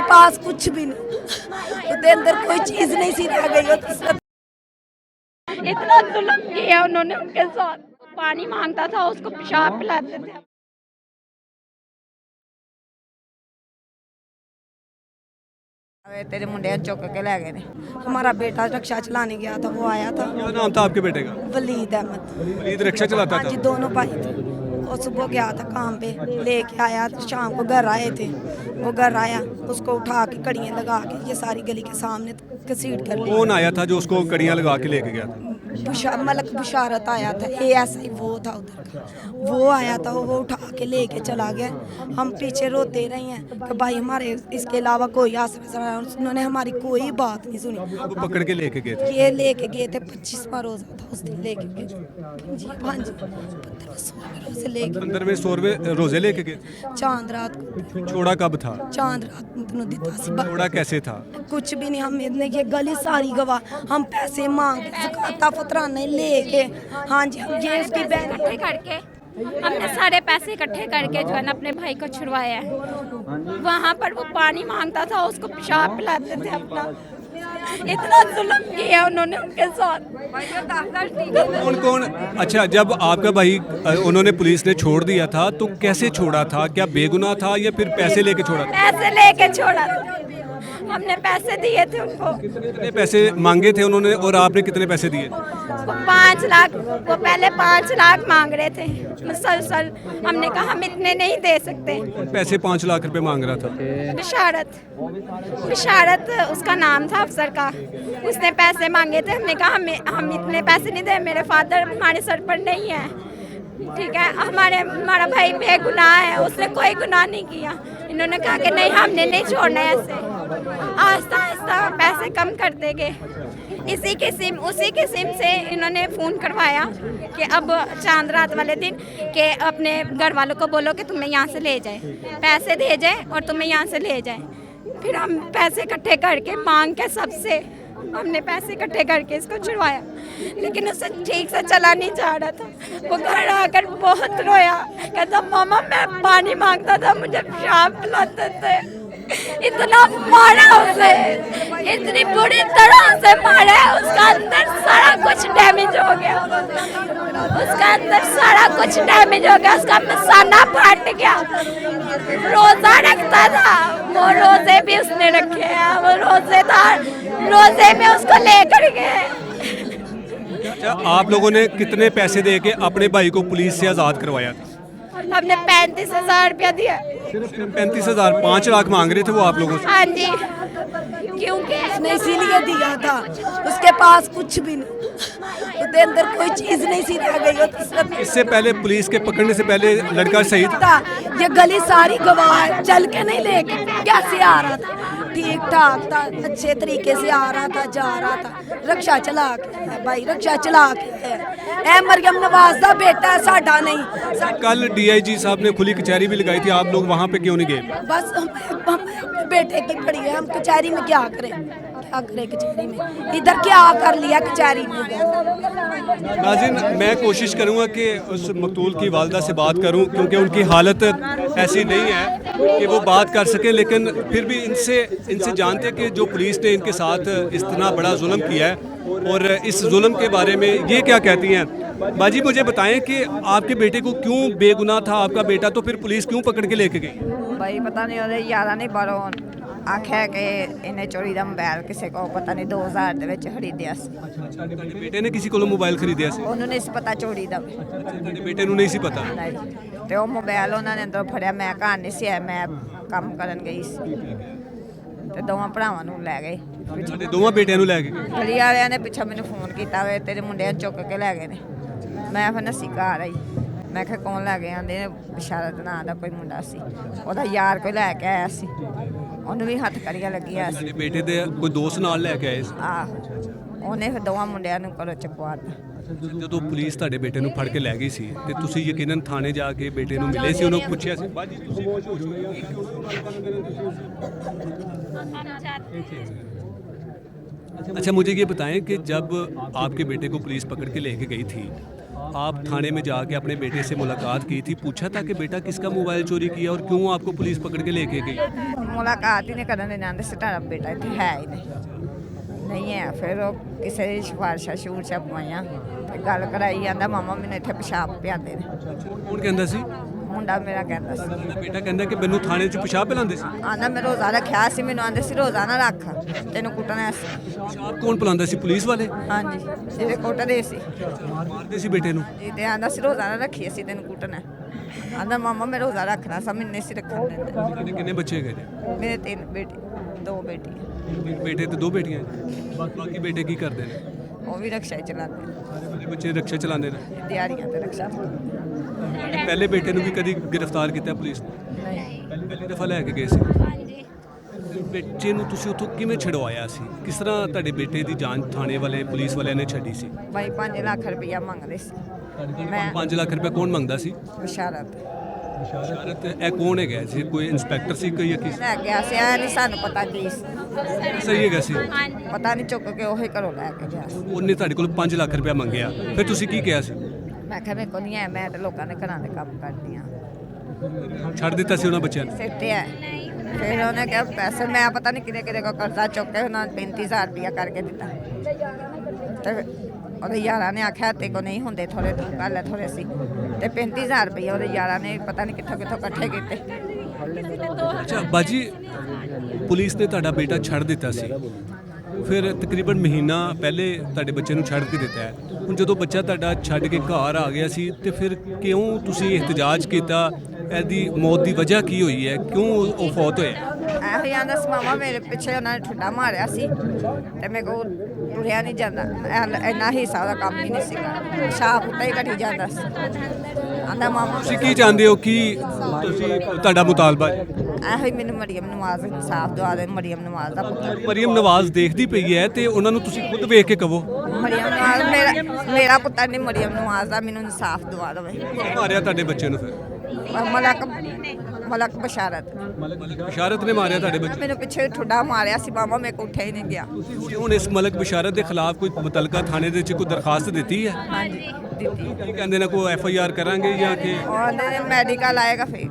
पास कुछ भी नहीं, उसके अंदर कोई चीज नहीं सी रह गई। इतना जुल्म किया उन्होंने उनके साथ। पानी मांगता था, उसको पेशाब पिलाते थे। तेरे मुंडे चुक के ले गए ने। हमारा बेटा रिक्शा चलाने गया था, वो आया था। क्या नाम था आपके बेटे का? वलीद अहमद। वलीद रिक्शा चलाता हाँ जी, था? दोनों भाई थे। वो सुबह गया था काम पे, लेके आया, शाम को घर आए थे। वो घर आया, उसको उठा के कड़ियाँ लगा के ये सारी गली के सामने घसीट कर ली। कौन आया था जो उसको कड़ियाँ लगा के लेके गया था? मलक बिशारत आया था, ASI वो था उधर का। वो आया था, वो उठा के लेके चला गया। हम पीछे रोते रहे हैं कि भाई हमारे इसके अलावा कोई आसरा। उन्होंने हमारी कोई बात नहीं सुनी। वो पकड़ के लेके गए थे? ये लेके गए थे, 25वां रोजा था उस दिन लेके गए जी। हाँ जी, 15 रोजे लेके, 15वें रोजे लेके गए? चांद रात को। छोड़ा कब था? चांद रात ਨੂੰ ਦਿੱਤਾ ਸੀ। छोड़ा कैसे था? कुछ भी नहीं, हमने ये गली सारी गवाह, हम पैसे मांग के ज़कात फतराने लेके। हाँ जी, हम ये उसकी बहन इकट्ठे करके हमने सारे पैसे इकट्ठे करके जो है ना अपने भाई को छुड़वाया है। वहाँ पर वो पानी मांगता था, उसको पेशाब पिलाते थे अपना। इतना जुल्म किया उन्होंने उनके साथ। कौन कौन? अच्छा, जब आपका भाई उन्होंने पुलिस ने छोड़ दिया था तो कैसे छोड़ा था? क्या बेगुनाह था या फिर पैसे लेके छोड़ा था? पैसे लेके छोड़ा था, हमने पैसे दिए थे उनको। कितने पैसे मांगे थे उन्होंने और आपने कितने पैसे दिए? वो 5 लाख, वो पहले 5 लाख मांग रहे थे मुसलसल। हमने कहा हम इतने नहीं दे सकते। पैसे 5 लाख रुपए मांग रहा था। बिशारत उसका नाम था अफसर का। उसने पैसे मांगे थे, हमने कहा हम इतने पैसे नहीं दे, मेरे फादर हमारे सर पर नहीं है, ठीक है, हमारा भाई बेगुनाह है, उसने कोई गुनाह नहीं किया। इन्होंने कहा कि नहीं, हमने नहीं छोड़ना है ऐसे। आहिस्ता आहिस्ता पैसे कम करते गए। उसी किस्म से इन्होंने फ़ोन करवाया कि अब चांद रात वाले दिन कि अपने घर वालों को बोलो कि तुम्हें यहाँ से ले जाए, पैसे दे जाए और तुम्हें यहाँ से ले जाए। फिर हम पैसे इकट्ठे करके मांग के सबसे हमने पैसे इकट्ठे करके इसको छुड़वाया, लेकिन उससे ठीक से चला नहीं जा रहा था। वो घर आकर बहुत रोया, कहता मामा मैं पानी मांगता था, मुझे पेशाब पिलाते थे। इतना मारा उसे, इतनी बुरी तरह से मारा, उसका अंदर सारा कुछ डैमेज हो गया। उसका अंदर सारा कुछ डैमेज हो गया, उसका मसाना फट गया। रोजा रखता था, वो रोजे भी उसने रखे हैं। वो रोजे में उसको लेकर गए। अच्छा, आप लोगों ने कितने पैसे दे के अपने भाई को पुलिस से आज़ाद करवाया था? हमने 35,000 रुपया दिया। 35,000? 5 लाख मांग रहे थे वो आप लोगों से? हाँ जी, क्योंकि उसने इसीलिए दिया था, उसके पास कुछ भी नहीं, उसके अंदर कोई चीज नहीं सी रह गई। इससे पहले पुलिस के पकड़ने से पहले लड़का सही था? ये गली सारी गवाह है, चल के नहीं लेके कैसे आ रहा था, ठीक ठाक था, अच्छे तरीके से आ रहा था, जा रहा था, रिक्शा चला के भाई, रिक्शा चला के। ए मरियम नवाज का बेटा साडा नहीं। कल DIG साहब ने खुली कचहरी भी लगाई थी, आप लोग वहाँ पे क्यों नहीं गए? बस हम अपने बेटे की पड़ी है, हम कचहरी में क्या करें, क्या करें कचहरी में, इधर क्या कर लिया कचहरी में। नाज़रीन, मैं कोशिश करूंगा कि उस मकतूल की वालदा से बात करूं, क्योंकि उनकी हालत ऐसी नहीं है कि वो बात कर सकें, लेकिन फिर भी इनसे जानते हैं कि जो पुलिस ने इनके साथ इतना बड़ा जुल्म किया है और इस जुल्म के बारे में ये क्या कहती हैं। बाजी, मुझे बताएं कि आपके बेटे को क्यों, बेगुनाह था आपका बेटा, तो फिर पुलिस क्यों पकड़ के लेके गई? भाई पता नहीं ਉਹਦੇ ਯਾਰਾਂ ਨੇ ਬਾਹਰੋਂ ਆਖਿਆ ਕਿ ਇਹਨੇ ਚੋਰੀ ਦਾ ਮੋਬਾਈਲ ਕਿਸੇ ਕੋ ਪਤਾ ਨਹੀਂ 2000 ਦੇ ਵਿੱਚ ਖਰੀਦਿਆ ਸੀ। ਤੁਹਾਡੇ ਬੇਟੇ ਨੇ ਕਿਸੇ ਕੋਲੋਂ ਮੋਬਾਈਲ ਖਰੀਦਿਆ ਸੀ? ਉਹਨੂੰ ਨਹੀਂ ਸੀ ਪਤਾ ਚੋਰੀ ਦਾ। ਤੁਹਾਡੇ ਬੇਟੇ ਨੂੰ ਨਹੀਂ ਸੀ ਪਤਾ? ਨਹੀਂ, ਤੇ ਉਹ ਮੋਬਾਈਲ ਉਹਨਾਂ ਨੇ ਅੰਦਰੋਂ ਫੜਿਆ, ਮੈਂ ਘਰ ਨਹੀਂ ਸੀ, ਮੈਂ ਕੰਮ ਕਰਨ ਗਈ ਸੀ, ਤੇ ਦੋਵਾਂ ਭਰਾਵਾਂ ਨੂੰ ਲੈ ਗਏ। ਤੁਹਾਡੇ ਦੋਵਾਂ ਬੇਟਿਆਂ ਨੂੰ ਲੈ ਕੇ ਗਏ? ਗਲੀ ਵਾਲਿਆਂ ਨੇ ਪਿੱਛੇ ਮੈਨੂੰ ਫੋਨ ਕੀਤਾ ਵੇ ਤੇਰੇ ਮੁੰਡਿਆਂ ਚੁੱਕ ਕੇ ਲੈ ਗਏ ਨੇ। ਮੈਂ ਫਿਰ ਨੱਸੀ ਘਰ ਆਈ, ਮੈਂ ਕਿਹਾ ਕੌਣ ਲੈ ਗਏ? ਆਂਦੇ ਨੇ ਬਿਸ਼ਾਰਤ ਨਾਂ ਦਾ ਕੋਈ ਮੁੰਡਾ ਸੀ, ਉਹਦਾ ਯਾਰ ਕੋਈ ਲੈ ਕੇ ਆਇਆ ਸੀ, ਉਹਨੂੰ ਵੀ ਹੱਥ ਕੜੀਆਂ ਲੱਗੀਆਂ ਸੀ। ਤੁਹਾਡੇ ਬੇਟੇ ਦੇ ਕੋਈ ਦੋਸਤ ਨਾਲ ਲੈ ਕੇ ਆਏ ਸੀ? ਆਹ ਉਹਨੇ ਫਿਰ ਦੋਵਾਂ ਮੁੰਡਿਆਂ ਨੂੰ ਘਰੋਂ ਚੁਕਵਾਤਾ। ਜਦੋਂ ਪੁਲਿਸ ਤੁਹਾਡੇ ਬੇਟੇ ਨੂੰ ਫੜ ਕੇ ਲੈ ਗਈ ਸੀ ਤੇ ਤੁਸੀਂ ਯਕੀਨਨ ਥਾਣੇ ਜਾ ਕੇ ਬੇਟੇ ਨੂੰ ਮਿਲੇ ਸੀ, ਉਹਨੂੰ ਪੁੱਛਿਆ ਸੀ? अच्छा, मुझे ये बताएं कि जब आपके बेटे को पुलिस पकड़ के लेके गई थी आप थाने में जाके अपने बेटे से मुलाकात की थी, पूछा था कि बेटा किसका मोबाइल चोरी किया और क्यों आपको पुलिस पकड़ के लेके गई? ਮੁਲਾਕਾਤ ਹੀ ਨਹੀਂ ਕਰਨ ਦੇ ਜਾਂਦੇ ਸੀ ਤੁਹਾਡਾ ਬੇਟਾ ਇੱਥੇ ਹੈ ਹੀ ਨਹੀਂ ਹੈ। ਫਿਰ ਉਹ ਕਿਸੇ ਦੀ ਸਿਫਾਰਿਸ਼ਾਂ ਸ਼ੂਰਸ਼ਾਂ ਪਵਾਈਆਂ ਤੇ ਗੱਲ ਕਰਾਈ ਜਾਂਦਾ ਮਾਮਾ ਮੈਨੂੰ ਇੱਥੇ ਪਿਸ਼ਾਬ ਪਿਆਉਂਦੇ ਨੇ। ਕੌਣ ਕਹਿੰਦਾ ਸੀ? ਮੁੰਡਾ ਮੇਰਾ ਕਹਿੰਦਾ ਸੀ, ਤੁਹਾਡਾ ਬੇਟਾ ਕਹਿੰਦਾ ਕਿ ਮੈਨੂੰ ਥਾਣੇ 'ਚ ਪਿਸ਼ਾਬ ਪਿਲਾਉਂਦੇ ਸੀ। ਆਂਦਾ ਮੈਂ ਰੋਜ਼ਾ ਰੱਖਿਆ ਸੀ, ਮੈਨੂੰ ਆਂਦੇ ਸੀ ਰੋਜ਼ਾ ਨਾ ਰੱਖ ਤੈਨੂੰ ਕੁੱਟਣਾ ਸੀ। ਪਿਸ਼ਾਬ ਕੌਣ ਪਿਲਾਉਂਦਾ ਸੀ? ਪੁਲਿਸ ਵਾਲੇ ਹਾਂਜੀ ਜਿਹੜੇ ਕੁੱਟਦੇ ਸੀ ਮਾਰਦੇ ਸੀ ਬੇਟੇ ਨੂੰ? ਜੀ, ਤੇ ਆਂਦਾ ਸੀ ਰੋਜ਼ਾ ਨਾ ਰੱਖੀ ਅਸੀਂ ਤੈਨੂੰ ਕੁੱਟਣਾ। ਆਂਦਾ ਮਾਮਾ ਮੈਂ ਰੋਜ਼ਾ ਰੱਖਣਾ ਸਾ, ਮੈਨੂੰ ਨਹੀਂ ਸੀ ਰੱਖਣ ਦਿੰਦਾ। ਕਿੰਨੇ ਕਿੰਨੇ ਬੱਚੇ ਹੈਗੇ ਨੇ? ਮੇਰੇ 3 ਬੇਟੇ 2 ਬੇਟੀਆਂ, ਇੱਕ ਬੇਟੇ ਤੇ 2 ਬੇਟੀਆਂ ਬਾਕੀ ਬੇਟੇ ਕੀ ਕਰਦੇ ਨੇ? ਉਹ ਵੀ ਰਕਸ਼ਾ ਹੀ ਚਲਾਉਂਦੇ ਨੇ, ਸਾਰੇ ਬੱਚੇ ਰਿਕਸ਼ਾ ਚਲਾਉਂਦੇ ਨੇ। ਦਿਹਾੜੀਆਂ ਤੇ ਰਕਸ਼ਾ ਚਲਾਉਂਦੇ ਪਹਿਲੇ ਬੇਟੇ ਨੂੰ ਵੀ ਕਦੀ ਗ੍ਰਿਫਤਾਰ ਕੀਤਾ ਪੁਲਿਸ ਨੇ? ਨਹੀਂ। ਪਹਿਲੀ ਦਫਾ ਲੈ ਕੇ ਗਏ ਸੀ। ਹਾਂਜੀ ਬੱਚੇ ਨੂੰ ਤੁਸੀਂ ਉੱਥੋਂ ਕਿਵੇਂ ਛਡਵਾਇਆ ਸੀ? ਕਿਸ ਤਰ੍ਹਾਂ ਤੁਹਾਡੇ ਬੇਟੇ ਦੀ ਜਾਂਚ ਥਾਣੇ ਵਾਲੇ ਪੁਲਿਸ ਵਾਲਿਆਂ ਨੇ ਛੱਡੀ ਸੀ? ਭਾਈ 5 ਲੱਖ ਰੁਪਇਆ ਮੰਗਦੇ ਸੀ। ਮੈਂ 5 ਲੱਖ ਰੁਪਏ ਕੌਣ ਮੰਗਦਾ ਸੀ? ਬਸ਼ਾਰਤ ਸ਼ਾਰਤ ਇਹ ਕੌਣ ਹੈਗਾ ਸੀ? ਕੋਈ ਇੰਸਪੈਕਟਰ ਸੀ ਕੋਈ ਕੀ? ਲੈ ਗਿਆ ਸੀ, ਐ ਨਹੀਂ ਸਾਨੂੰ ਪਤਾ ਕੀ ਸੀ, ਸਹੀ ਹੈਗਾ ਸੀ। ਹਾਂਜੀ ਪਤਾ ਨਹੀਂ ਚੁੱਕ ਕੇ ਉਹੀ ਘਰੋਂ ਲੈ ਕੇ ਗਿਆ ਸੀ। ਉਹਨੇ ਤੁਹਾਡੇ ਕੋਲ 5 ਲੱਖ ਰੁਪਏ ਮੰਗਿਆ, ਫਿਰ ਤੁਸੀਂ ਕੀ ਕਿਹਾ ਸੀ? ਮੈਂ ਕਿਹਾ ਮੇਰੇ ਕੋਲ ਨਹੀਂ ਹੈ, ਮੈਂ ਤਾਂ ਲੋਕਾਂ ਦੇ ਘਰਾਂ ਦੇ ਕੰਮ ਕਰਦੀ ਆ। ਛੱਡ ਦਿੱਤਾ ਸੀ ਉਹਨਾਂ ਬੱਚਿਆਂ ਨੇ? ਸਿਰ ਤੇ ਹੈ। ਫਿਰ ਉਹਨੇ ਕਿਹਾ ਪੈਸੇ ਮੈਂ ਪਤਾ ਨਹੀਂ ਕਿਹਦੇ ਕਿਹਦੇ ਕੋਲ ਕਰਜ਼ਾ ਚੁੱਕ ਕੇ ਉਹਨਾਂ ਨੇ 35,000 ਰੁਪਇਆ ਕਰਕੇ ਦਿੱਤਾ। ਤੇ ਉਹਦੇ ਯਾਰਾਂ ਨੇ ਆਖਿਆ ਤੇ ਕੋ ਨਹੀਂ ਹੁੰਦੇ ਥੋੜੇ ਤੂੰ ਕਰ ਲੈ ਥੋੜੇ ਸੀ, ਤੇ 35,000 ਰੁਪਇਆ ਉਹਦੇ ਯਾਰਾਂ ਨੇ ਪਤਾ ਨਹੀਂ ਕਿੱਥੋਂ ਕਿੱਥੋਂ ਇਕੱਠੇ ਕੀਤੇ। ਅੱਛਾ ਬਾਜੀ, ਪੁਲਿਸ ਨੇ ਤੁਹਾਡਾ ਬੇਟਾ ਛੱਡ ਦਿੱਤਾ ਸੀ, ਫਿਰ ਤਕਰੀਬਨ ਮਹੀਨਾ ਪਹਿਲੇ ਤੁਹਾਡੇ ਬੱਚੇ ਨੂੰ ਛੱਡ ਕੇ ਦਿੱਤਾ ਹੈ। ਹੁਣ ਜਦੋਂ ਬੱਚਾ ਤੁਹਾਡਾ ਛੱਡ ਕੇ ਘਰ ਆ ਗਿਆ ਸੀ ਤੇ ਫਿਰ ਕਿਉਂ ਤੁਸੀਂ ਇhtਜਾਜ ਕੀਤਾ? ਇਹਦੀ ਮੌਤ ਦੀ ਵਜ੍ਹਾ ਕੀ ਹੋਈ ਹੈ? ਕਿਉਂ ਉਹ ਫੌਤ ਹੋਇਆ? ਇਹੋ ਹੀ ਆਂਦਾ ਸੀ ਮਾਮਾ ਮੇਰੇ ਪਿੱਛੇ ਉਹਨਾਂ ਨੇ ਠੁੱਡਾ ਮਾਰਿਆ ਸੀ ਤੇ ਮੇਰੇ ਕੋਲ ਟੁਰਿਆ ਨਹੀਂ ਜਾਂਦਾ, ਇੰਨਾ ਹਿੱਸਾ ਦਾ ਕੰਮ ਹੀ ਨਹੀਂ ਸੀਗਾ, ਸ਼ਾਪ ਉੱਤੇ ਹੀ ਘਟੀ ਜਾਂਦਾ ਸੀ। ਆਂਦਾ ਮਾਮਾ ਤੁਸੀਂ ਕੀ ਚਾਹੁੰਦੇ ਹੋ ਕਿ ਤੁਸੀਂ ਤੁਹਾਡਾ ਮੁਤਾਲਬਾ ਹੈ? ਇਹੋ ਹੀ ਮੈਨੂੰ ਮਰੀਮ ਨਵਾਜ਼ ਇਨਸਾਫ ਦਵਾ ਦੇ। ਮਰੀਮ ਨਵਾਜ਼ ਦਾ ਪੁੱਤਰ ਮਰੀਮ ਨਵਾਜ਼ ਦੇਖਦੀ ਪਈ ਹੈ ਤੇ ਉਹਨਾਂ ਨੂੰ ਤੁਸੀਂ ਖੁਦ ਵੇਖ ਕੇ ਕਹੋ। ਮਰੀਮ ਨਵਾਜ਼ ਮੇਰਾ ਪੁੱਤਰ ਨਹੀਂ, ਮਰੀਮ ਨਵਾਜ਼ ਦਾ ਮੈਨੂੰ ਇਨਸਾਫ ਦਵਾ ਦੇਵੇ। ਮਾਰਿਆ ਤੁਹਾਡੇ ਬੱਚੇ ਨੂੰ? ਫਿਰ ਮਲਕ ਬਸ਼ਾਰਤ ਬਸ਼ਾਰਤ ਨੇ ਮਾਰਿਆ ਤੁਹਾਡੇ ਬੱਚੇ? ਮੈਨੂੰ ਪਿੱਛੇ ਠੁੱਡਾ ਮਾਰਿਆ ਸੀ ਮਾਮਾ, ਮੇਰੇ ਕੋਲ ਉੱਠਿਆ ਹੀ ਨਹੀਂ ਗਿਆ। ਤੁਸੀਂ ਹੁਣ ਇਸ ਮਲਕ ਬਸ਼ਾਰਤ ਦੇ ਖਿਲਾਫ ਕੋਈ ਮੁਤਲਕਾ ਥਾਣੇ ਦੇ ਵਿੱਚ ਕੋਈ ਦਰਖਾਸਤ ਦਿੱਤੀ ਹੈ? ਹਾਂਜੀ ਦਿੱਤੀ। ਕੀ ਕਹਿੰਦੇ ਨੇ, ਕੋਈ FIR ਕਰਾਂਗੇ ਜਾਂ ਕਿ ਉਹਨੇ ਮੈਡੀਕਲ ਆਏਗਾ ਫਿਰ